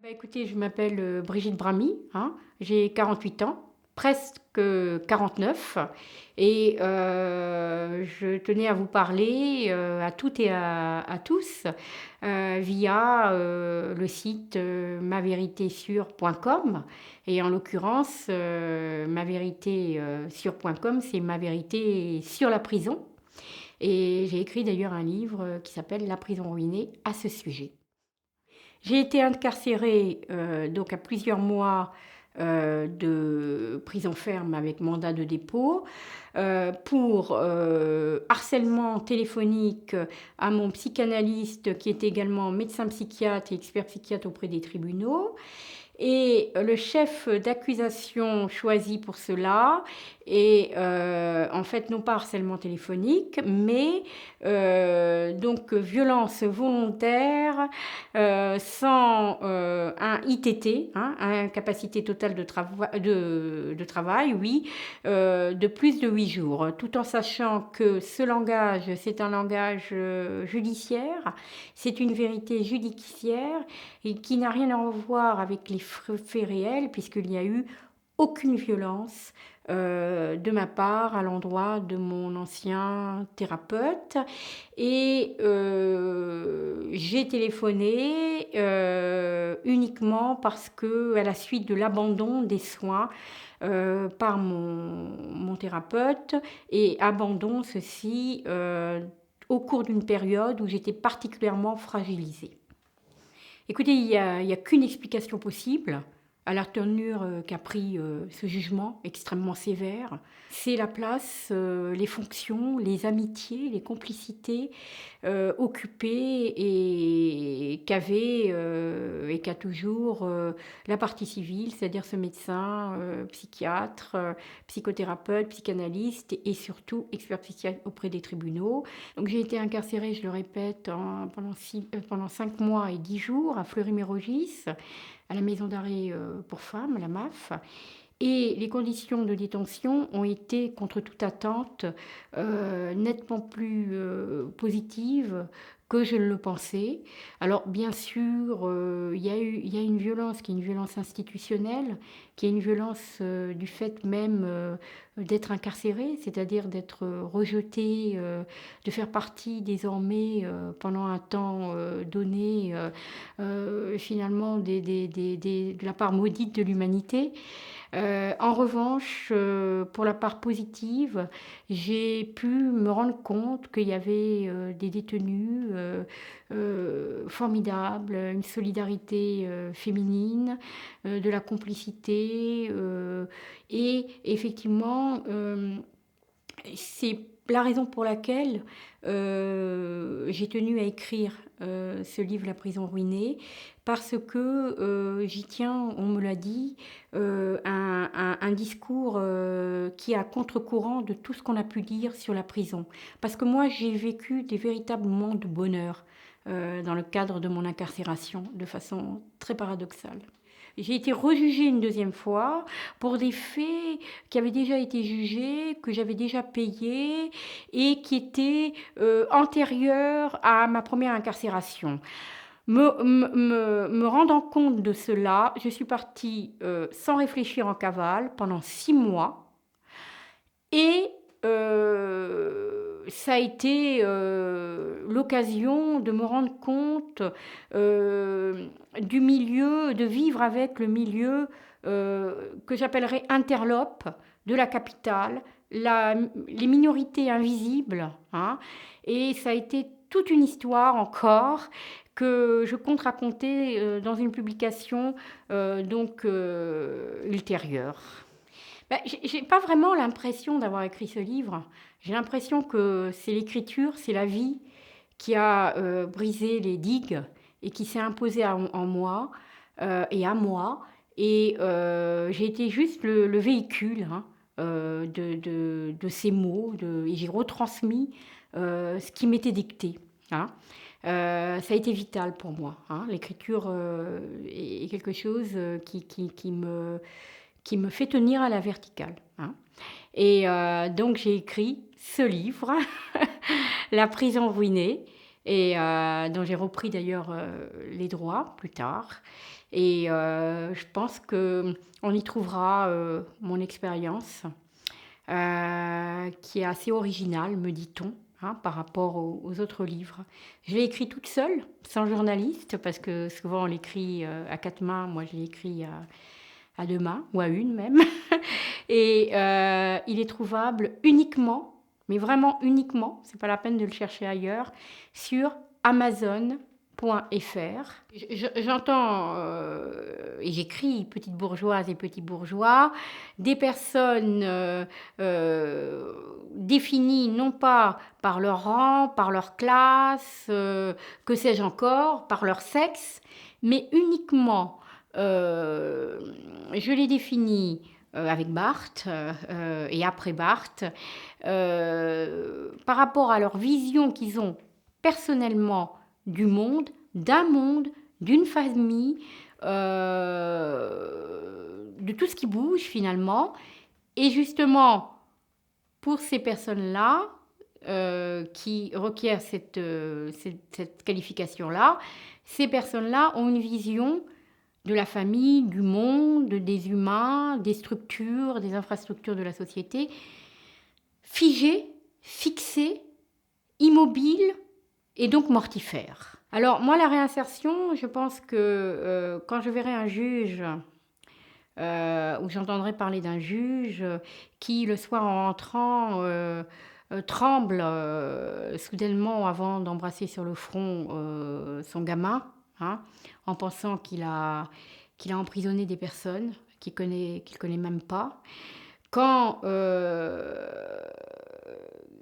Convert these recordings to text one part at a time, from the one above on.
Écoutez, je m'appelle Brigitte Bramy, hein, j'ai 48 ans, presque 49, et je tenais à vous parler à toutes et à tous via le site mavéritésure.com. Et en l'occurrence, mavéritésure.com, c'est ma vérité sur la prison. Et j'ai écrit d'ailleurs un livre qui s'appelle La prison ruinée à ce sujet. J'ai été incarcérée donc à plusieurs mois de prison ferme avec mandat de dépôt pour harcèlement téléphonique à mon psychanalyste qui est également médecin psychiatre et expert psychiatre auprès des tribunaux. Et le chef d'accusation choisi pour cela est en fait non pas harcèlement téléphonique, mais donc violence volontaire sans un ITT, hein, incapacité totale de travail, oui, de plus de 8 jours, tout en sachant que ce langage, c'est un langage judiciaire, c'est une vérité judiciaire et qui n'a rien à voir avec les faits réels, puisqu'il n'y a eu aucune violence de ma part à l'endroit de mon ancien thérapeute. Et j'ai téléphoné uniquement parce que, à la suite de l'abandon des soins par mon thérapeute, et abandon ceci au cours d'une période où j'étais particulièrement fragilisée. Écoutez, il n'y a qu'une explication possible à la tournure qu'a pris ce jugement extrêmement sévère. C'est la place, les fonctions, les amitiés, les complicités occupées et qu'avait et qu'a toujours la partie civile, c'est-à-dire ce médecin, psychiatre, psychothérapeute, psychanalyste et surtout expert psychiatre auprès des tribunaux. Donc j'ai été incarcérée, je le répète, pendant 5 mois et 10 jours à Fleury-Mérogis, à la maison d'arrêt pour femmes, la MAF. Et les conditions de détention ont été, contre toute attente, nettement plus positives que je ne le pensais. Alors, bien sûr, il y a une violence qui est une violence institutionnelle, qui est une violence du fait même d'être incarcéré, c'est-à-dire d'être rejeté, de faire partie désormais, pendant un temps donné, finalement, de la part maudite de l'humanité. En revanche, pour la part positive, j'ai pu me rendre compte qu'il y avait des détenus formidables, une solidarité féminine, de la complicité, et effectivement, c'est la raison pour laquelle j'ai tenu à écrire ce livre La prison ruinée, parce que j'y tiens, on me l'a dit, un discours qui est à contre-courant de tout ce qu'on a pu dire sur la prison. Parce que moi, j'ai vécu des véritables moments de bonheur dans le cadre de mon incarcération, de façon très paradoxale. J'ai été rejugée une deuxième fois pour des faits qui avaient déjà été jugés, que j'avais déjà payés et qui étaient antérieurs à ma première incarcération. Me rendant compte de cela, je suis partie sans réfléchir en cavale pendant 6 mois et ça a été l'occasion de me rendre compte du milieu, de vivre avec le milieu que j'appellerais interlope de la capitale, les minorités invisibles, hein, et ça a été toute une histoire encore que je compte raconter dans une publication ultérieure. J'ai pas vraiment l'impression d'avoir écrit ce livre. J'ai l'impression que c'est l'écriture, c'est la vie qui a brisé les digues et qui s'est imposée en moi et à moi. Et j'ai été juste le véhicule, hein, de ces mots, et j'ai retransmis ce qui m'était dicté, hein. Ça a été vital pour moi, hein. L'écriture est quelque chose qui me fait tenir à la verticale, hein. Et donc j'ai écrit ce livre, La prison ruinée, et dont j'ai repris d'ailleurs les droits plus tard. Et je pense qu'on y trouvera mon expérience, qui est assez originale, me dit-on, hein, par rapport aux autres livres. Je l'ai écrit toute seule, sans journaliste, parce que souvent on l'écrit à quatre mains, moi je l'ai écrit à deux mains, ou à une même. Et il est trouvable uniquement, mais vraiment uniquement, c'est pas la peine de le chercher ailleurs, sur Amazon.fr. J'entends et j'écris petites bourgeoises et petits bourgeois, des personnes définies non pas par leur rang, par leur classe, que sais-je encore, par leur sexe, mais uniquement, je les définis avec Barthes et après Barthes, par rapport à leur vision qu'ils ont personnellement du monde, d'un monde, d'une famille, de tout ce qui bouge finalement. Et justement, pour ces personnes-là, qui requièrent cette qualification-là, ces personnes-là ont une vision de la famille, du monde, des humains, des structures, des infrastructures de la société, figées, fixées, immobiles et donc mortifères. Alors moi, la réinsertion, je pense que quand je verrai un juge, ou j'entendrai parler d'un juge qui, le soir en rentrant, tremble soudainement avant d'embrasser sur le front son gamin, hein, en pensant qu'il a emprisonné des personnes qu'il connaît même pas. Quand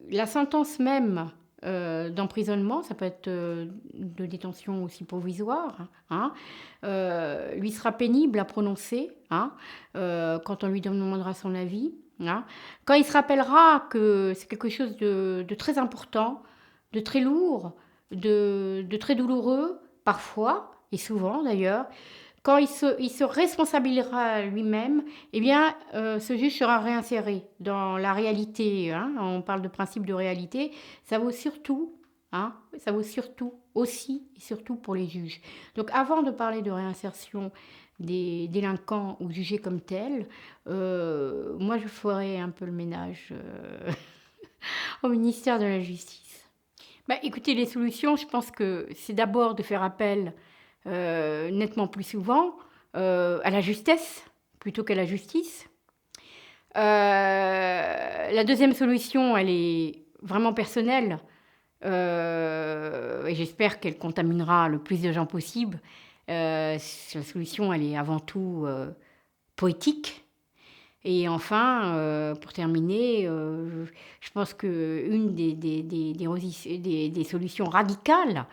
la sentence même d'emprisonnement, ça peut être de détention aussi provisoire, hein, lui sera pénible à prononcer, hein, quand on lui demandera son avis, hein, quand il se rappellera que c'est quelque chose de très important, de très lourd, de très douloureux, parfois, et souvent d'ailleurs, quand il se responsabilisera lui-même, eh bien, ce juge sera réinséré dans la réalité. Hein, on parle de principe de réalité. Ça vaut surtout, hein, ça vaut surtout, aussi et surtout pour les juges. Donc, avant de parler de réinsertion des délinquants ou jugés comme tels, moi, je ferai un peu le ménage au ministère de la Justice. Bah, écoutez, les solutions, je pense que c'est d'abord de faire appel nettement plus souvent à la justesse plutôt qu'à la justice. La deuxième solution, elle est vraiment personnelle et j'espère qu'elle contaminera le plus de gens possible. La solution, elle est avant tout poétique. Et enfin, pour terminer, je pense qu'une des solutions radicales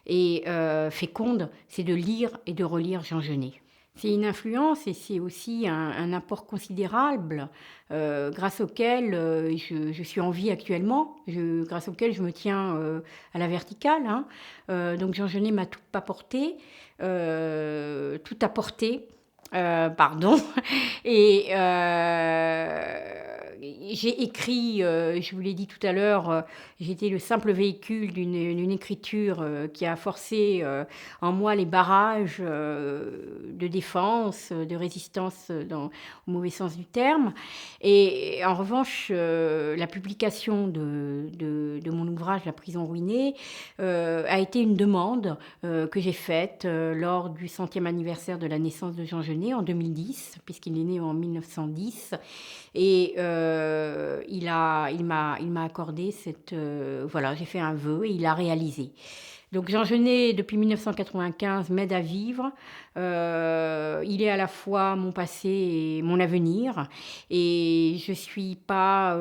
et fécondes, c'est de lire et de relire Jean Genet. C'est une influence et c'est aussi un apport considérable grâce auquel je suis en vie actuellement, grâce auquel je me tiens à la verticale. Hein. Donc Jean Genet m'a tout apporté, pardon. Et j'ai écrit, je vous l'ai dit tout à l'heure, j'ai été le simple véhicule d'une écriture qui a forcé en moi les barrages de défense, de résistance au mauvais sens du terme. Et en revanche, la publication de mon ouvrage La prison ruinée a été une demande que j'ai faite lors du 100e anniversaire de la naissance de Jean Genet en 2010, puisqu'il est né en 1910. Et il m'a accordé cette... voilà, j'ai fait un vœu et il l'a réalisé. Donc Jean Genet, depuis 1995, m'aide à vivre. Il est à la fois mon passé et mon avenir. Et je suis pas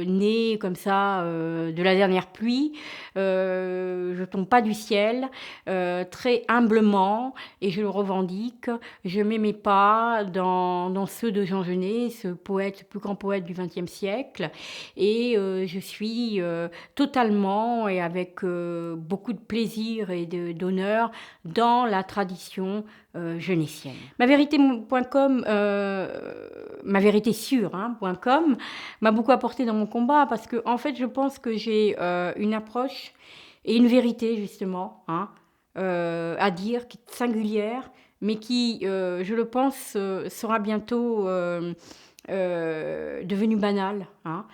née comme ça de la dernière pluie. Je tombe pas du ciel. Très humblement, et je le revendique, je mets mes pas dans ceux de Jean Genet, ce poète, le plus grand poète du XXe siècle. Et je suis totalement et avec beaucoup de plaisir et d'honneur dans la tradition genétienne. Mavérité.com, ma vérité sûre.com m'a beaucoup apporté dans mon combat parce que en fait je pense que j'ai une approche et une vérité justement, hein, à dire, qui est singulière, mais qui, je le pense, sera bientôt devenue banale, hein.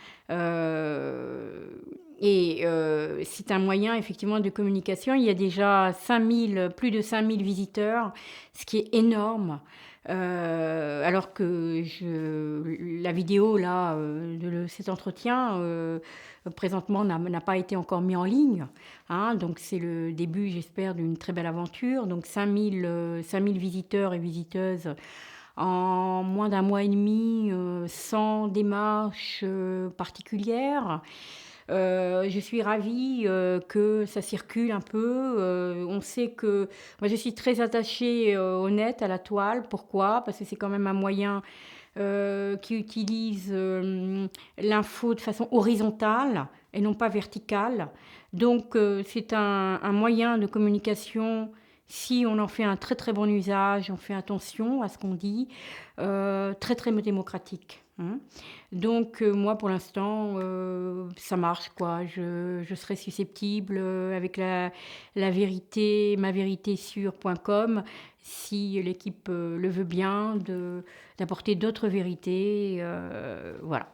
Euh, c'est un moyen effectivement de communication. Il y a déjà 5000, plus de 5000 visiteurs, ce qui est énorme. Alors que la vidéo là, cet entretien présentement n'a pas été encore mis en ligne, hein. Donc c'est le début, j'espère, d'une très belle aventure. Donc 5000 visiteurs et visiteuses en moins d'un mois et demi, sans démarche particulière. Je suis ravie que ça circule un peu. On sait que moi je suis très attachée au net, à la toile. Pourquoi? Parce que c'est quand même un moyen qui utilise l'info de façon horizontale et non pas verticale. Donc c'est un moyen de communication, si on en fait un très très bon usage, on fait attention à ce qu'on dit, très très démocratique, hein. Donc moi pour l'instant ça marche quoi. Je serais susceptible avec la vérité, ma vérité sur.com, si l'équipe le veut bien, d'apporter d'autres vérités. Voilà.